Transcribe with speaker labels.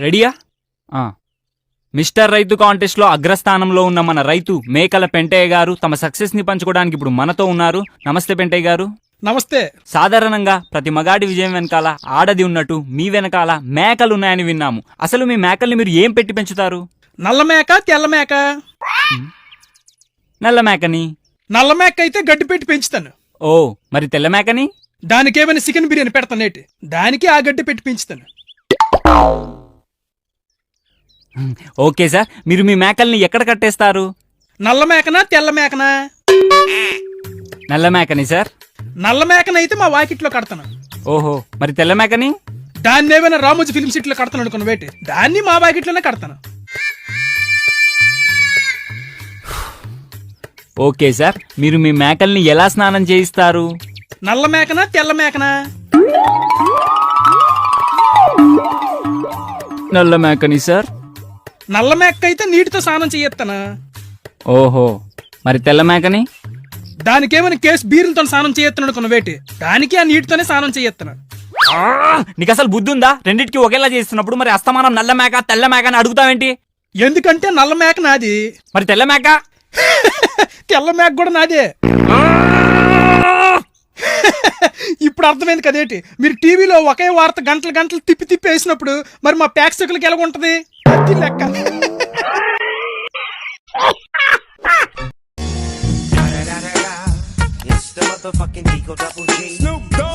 Speaker 1: రెడీయా? మిస్టర్ రైతు కాంటెస్ట్లో అగ్రస్థానంలో ఉన్న మన రైతు మేకల పెంటయ్య గారు తమ సక్సెస్ ని పంచుకోవడానికి ఇప్పుడు మనతో ఉన్నారు. నమస్తే పెంటయ్య గారు.
Speaker 2: నమస్తే.
Speaker 1: సాధారణంగా ప్రతి మగాడి విజయం వెనకాల ఆడది ఉన్నట్టు మీ వెనకాల మేకలు ఉన్నాయని విన్నాము. అసలు మీ మేకల్ని మీరు ఏం పెట్టి పెంచుతారు?
Speaker 2: నల్ల మేక, తెల్ల మేక?
Speaker 1: నల్ల మేకని.
Speaker 2: నల్ల మేక అయితే గడ్డి పెట్టి పెంచుతాను.
Speaker 1: ఓ, మరి తెల్ల మేకని?
Speaker 2: దానికేమైనా చికెన్ బిర్యానీ పెడతానేటి, దానికి ఆ గడ్డి పెట్టి పెంచుతాను.
Speaker 1: ఓకే సార్, మీరు మీ మేకల్ని ఎక్కడ కట్టేస్తారు?
Speaker 2: నల్ల మేకనా తెల్ల మేకనా?
Speaker 1: నల్ల మేకని సార్.
Speaker 2: నల్ల మేకనైతే మా వాకిట్లో కడతాను.
Speaker 1: ఓహో, మరి తెల్ల మేకని?
Speaker 2: దాన్ని ఏమైనా రామోజీ ఫిల్మ్ సిటీలో కడతాను అనుకున్న వేటి, దాన్ని మా వాకిట్లోనే కడతాను.
Speaker 1: ఓకే సార్, మీరు మీ మేకల్ని ఎలా స్నానం చేయిస్తారు?
Speaker 2: నల్ల మేకనా తెల్ల మేకనా?
Speaker 1: నల్ల మేకని సార్.
Speaker 2: నల్ల మేక అయితే నీటితో స్నానం చేయొత్తానా.
Speaker 1: ఓహో, మరి తెల్ల మేకని?
Speaker 2: దానికేమైనా కేసు బీరులతో స్నానం చేయొత్తాను అనుకున్న వేటి, దానికి ఆ నీటితోనే స్నానం చేయొత్తాను.
Speaker 1: నీకు అసలు బుద్ధి ఉందా? రెండింటికి ఒకేలా చేస్తున్నప్పుడు మరి అస్తమానం నల్ల మేక తెల్ల మేక అని అడుగుతావేంటి?
Speaker 2: ఎందుకంటే నల్ల మేక నాది.
Speaker 1: మరి తెల్ల మేక?
Speaker 2: తెల్ల మేక కూడా నాదే. ఇప్పుడు అర్థమైంది కదేటి, మీరు టీవీలో ఒకే వార్త గంటలు గంటలు తిప్పి తిప్పి వేసినప్పుడు మరి మా ప్రేక్షకులకి ఎలా ఉంటది? అది లెక్క.
Speaker 3: It's the motherfucking Eagle Double G. Snoop Dogg.